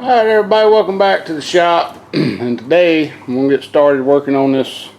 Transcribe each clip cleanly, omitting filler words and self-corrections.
Alright everybody, welcome back to the shop. And today I'm going to get started working on this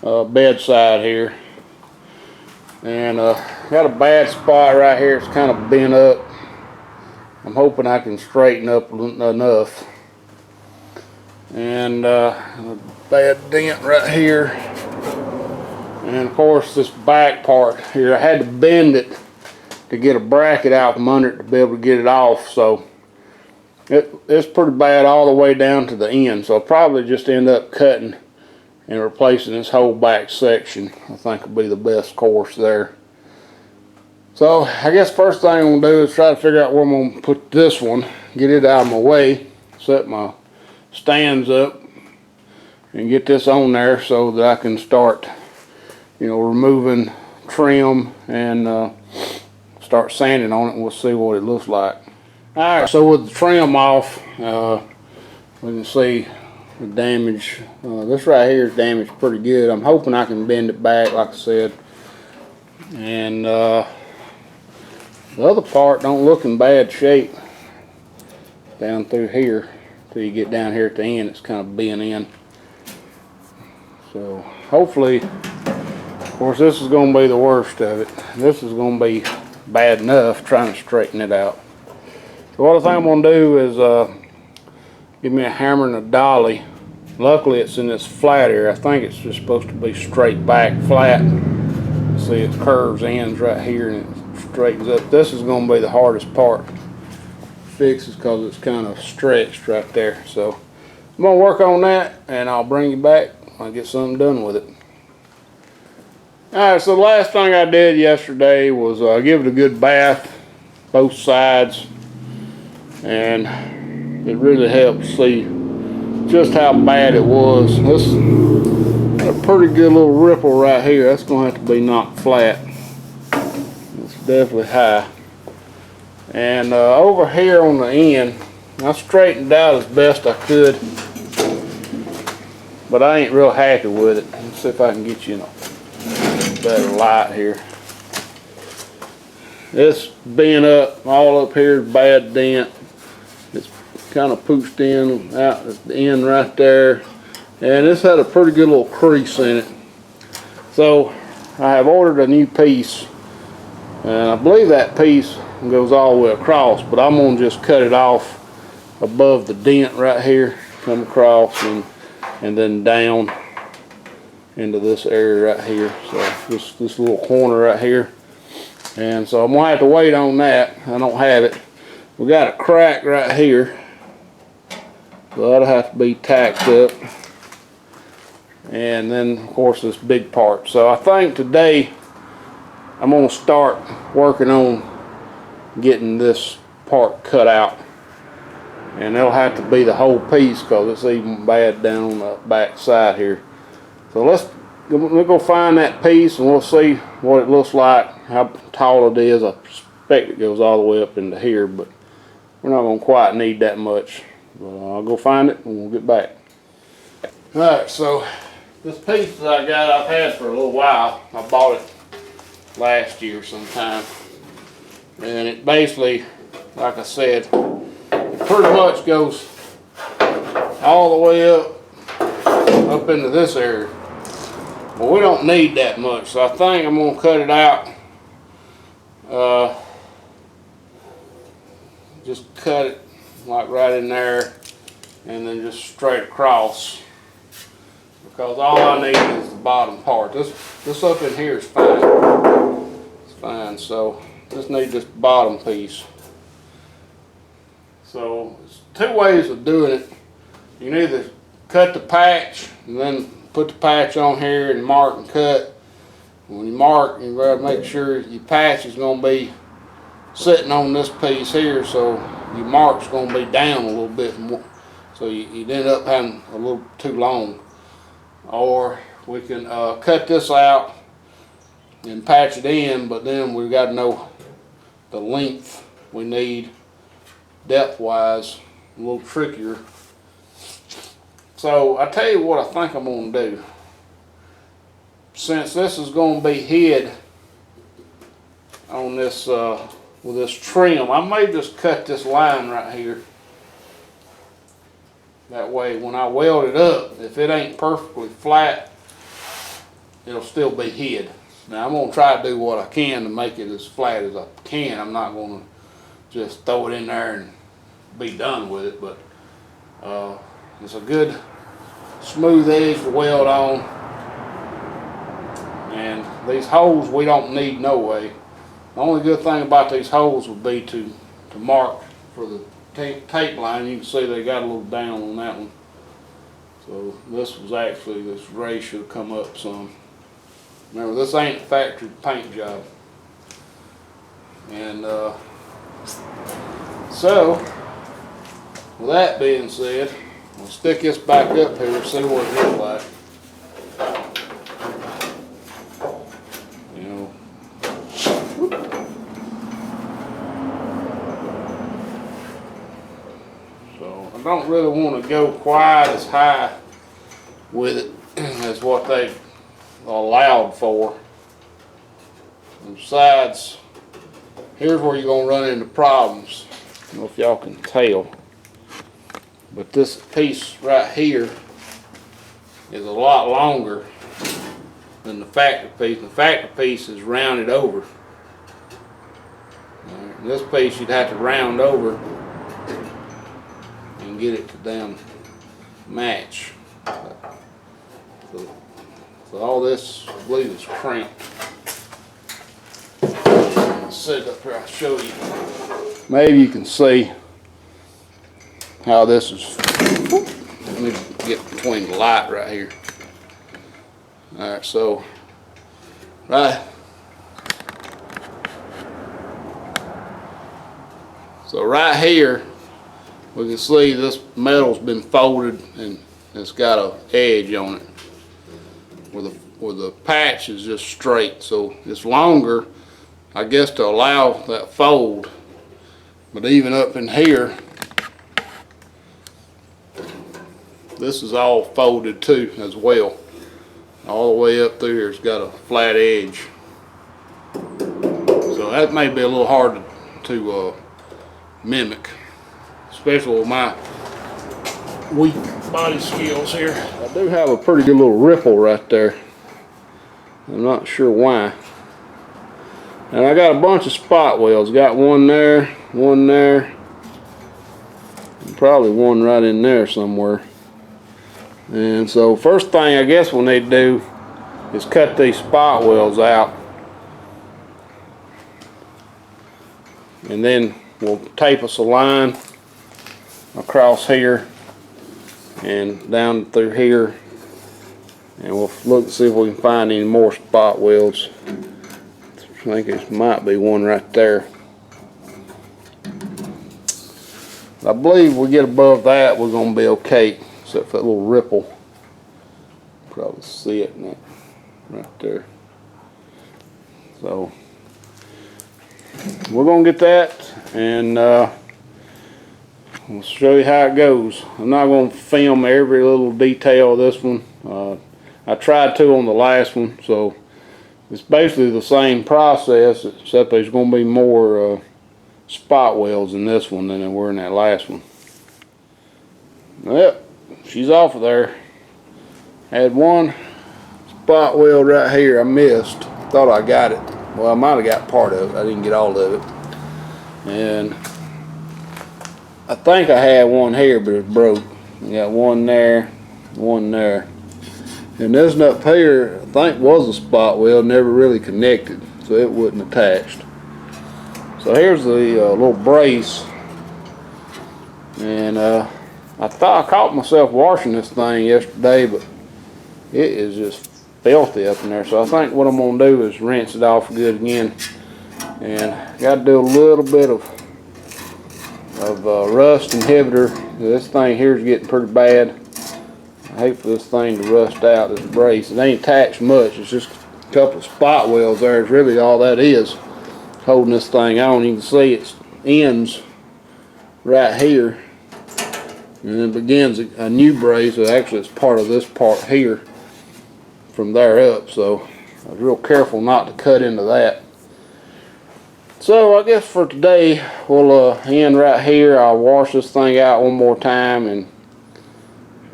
bedside here. And got a bad spot right here. It's kind of bent up. I'm hoping I can straighten up enough. And a bad dent right here. And of course this back part here, I had to bend it to get a bracket out from under it to be able to get it off. So it's pretty bad all the way down to the end, so I'll probably just end up cutting and replacing this whole back section. I think will be the best course there. So I guess first thing I'm going to do is try to figure out where I'm going to put this one, get it out of my way, set my stands up, and get this on there so that I can start, removing trim and start sanding on it, and we'll see what it looks like. Alright, so with the trim off, we can see the damage. This right here is damaged pretty good. I'm hoping I can bend it back, like I said. And the other part don't look in bad shape down through here. Till you get down here at the end, it's kind of bent in. So hopefully, of course, this is going to be the worst of it. This is going to be bad enough trying to straighten it out. So what I think I'm going to do is give me a hammer and a dolly. Luckily it's in this flat area. I think it's just supposed to be straight back flat. See, it curves ends right here and it straightens up. This is going to be the hardest part to fix, is because it's kind of stretched right there. So I'm going to work on that and I'll bring you back when I get something done with it. Alright, so the last thing I did yesterday was give it a good bath, both sides. And it really helps see just how bad it was. This got a pretty good little ripple right here. That's going to have to be knocked flat. It's definitely high. And over here on the end, I straightened it out as best I could, but I ain't real happy with it. Let's see if I can get you a better light here. It's bent up. All up here is bad dent. It's kind of pooched in out at the end right there, and this had a pretty good little crease in it. So I have ordered a new piece, and I believe that piece goes all the way across, but I'm going to just cut it off above the dent right here, come across and then down into this area right here. So this little corner right here. And so I'm going to have to wait on that. I don't have it. We got a crack right here, so that'll have to be tacked up. And then of course this big part. So I think today I'm going to start working on getting this part cut out. And it'll have to be the whole piece because it's even bad down on the back side here. So let's go find that piece and we'll see what it looks like, how tall it is. I suspect it goes all the way up into here, but we're not going to quite need that much. But I'll go find it and we'll get back. Alright, so this piece that I got, I've had for a little while. I bought it last year sometime. And it basically, like I said, it pretty much goes all the way up into this area. But we don't need that much, so I think I'm going to cut it out. Just cut it like right in there and then just straight across, because all I need is the bottom part. This up in here is fine. It's fine, so just need this bottom piece. So there's two ways of doing it. You can either cut the patch and then put the patch on here and mark and cut. When you mark, you gotta make sure your patch is going to be sitting on this piece here, so your mark's going to be down a little bit more, so you'd end up having a little too long. Or we can cut this out and patch it in, but then we've got to know the length we need depth wise. A little trickier. So I tell you what I think I'm going to do. Since this is going to be hid on this with this trim, I may just cut this line right here That way when I weld it up, if it ain't perfectly flat, it'll still be hid. Now I'm going to try to do what I can to make it as flat as I can. I'm not going to just throw it in there and be done with it, but it's a good smooth edge to weld on. And these holes we don't need no way. The only good thing about these holes would be to mark for the tape line. You can see they got a little down on that one. So this was actually, this ray should have come up some. Remember, this ain't a factory paint job. And so, with that being said, we'll stick this back up here and see what it looks like. I don't really want to go quite as high with it as what they allowed for. And besides, here's where you're going to run into problems. I don't know if y'all can tell, but this piece right here is a lot longer than the factory piece. The factory piece is rounded over. Right, this piece you'd have to round over and get it to damn match. So all this, I believe, is cramped. I'll sit up here, I'll show you. Maybe you can see how this is. Let me get between the light right here. Alright, so right here we can see this metal's been folded and it's got an edge on it, where the patch is just straight. So it's longer, I guess, to allow that fold. But even up in here, this is all folded too as well. All the way up through here, it's got a flat edge. So that may be a little hard to mimic, especially with my weak body skills here. I do have a pretty good little ripple right there. I'm not sure why. And I got a bunch of spot welds. Got one there, and probably one right in there somewhere. And so first thing I guess we'll need to do is cut these spot welds out. And then we'll tape us a line across here and down through here, and we'll look to see if we can find any more spot welds. I think it might be one right there. I believe we get above that, we're going to be okay, except for that little ripple. Probably see it in that right there. So we're going to get that, and I'll show you how it goes. I'm not going to film every little detail of this one. I tried to on the last one, so it's basically the same process, except there's going to be more spot welds in this one than there were in that last one. Yep, she's off of there. Had one spot weld right here I missed. Thought I got it. Well, I might have got part of it. I didn't get all of it. And I think I had one here, but it's broke. I got one there, one there. And this one up here, I think was a spot weld, never really connected, so it wasn't attached. So here's the little brace. And I thought I caught myself washing this thing yesterday, but it is just filthy up in there. So I think what I'm going to do is rinse it off good again. And got to do a little bit of rust inhibitor. This thing here is getting pretty bad. I hate for this thing to rust out, this brace. It ain't attached much. It's just a couple of spot welds there. It's really all that is holding this thing on. You can see it ends right here, and then begins a new brace. So actually it's part of this part here from there up. So I was real careful not to cut into that. So I guess for today we'll end right here. I'll wash this thing out one more time and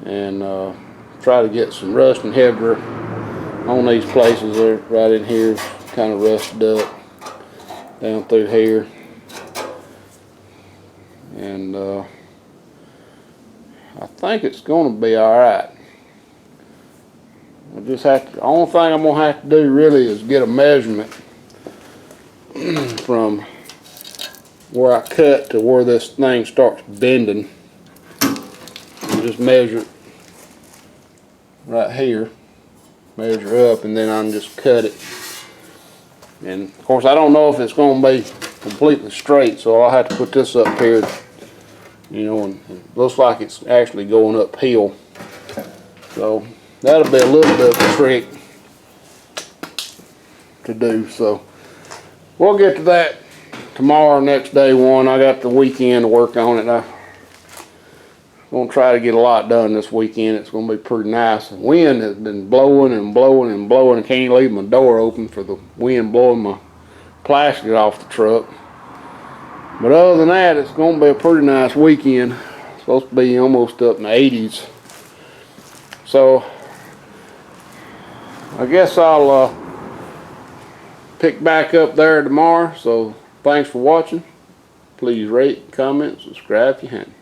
and try to get some rust inhibitor on these places. They're right in here, kind of rusted up down through here, and I think it's going to be all right. I just have to. The only thing I'm gonna have to do really is get a measurement from where I cut to where this thing starts bending, and just measure it right here, measure up, and then I can just cut it. And of course I don't know if it's going to be completely straight, so I'll have to put this up here, you know, and it looks like it's actually going uphill, so that'll be a little bit of a trick to do. So we'll get to that tomorrow, next day one. I got the weekend to work on it. I'm going to try to get a lot done this weekend. It's going to be pretty nice. The wind has been blowing and blowing and blowing. I can't leave my door open for the wind blowing my plastic off the truck. But other than that, it's going to be a pretty nice weekend. It's supposed to be almost up in the 80s. So I guess I'll pick back up there tomorrow. So thanks for watching. Please rate, comment, subscribe if you haven't.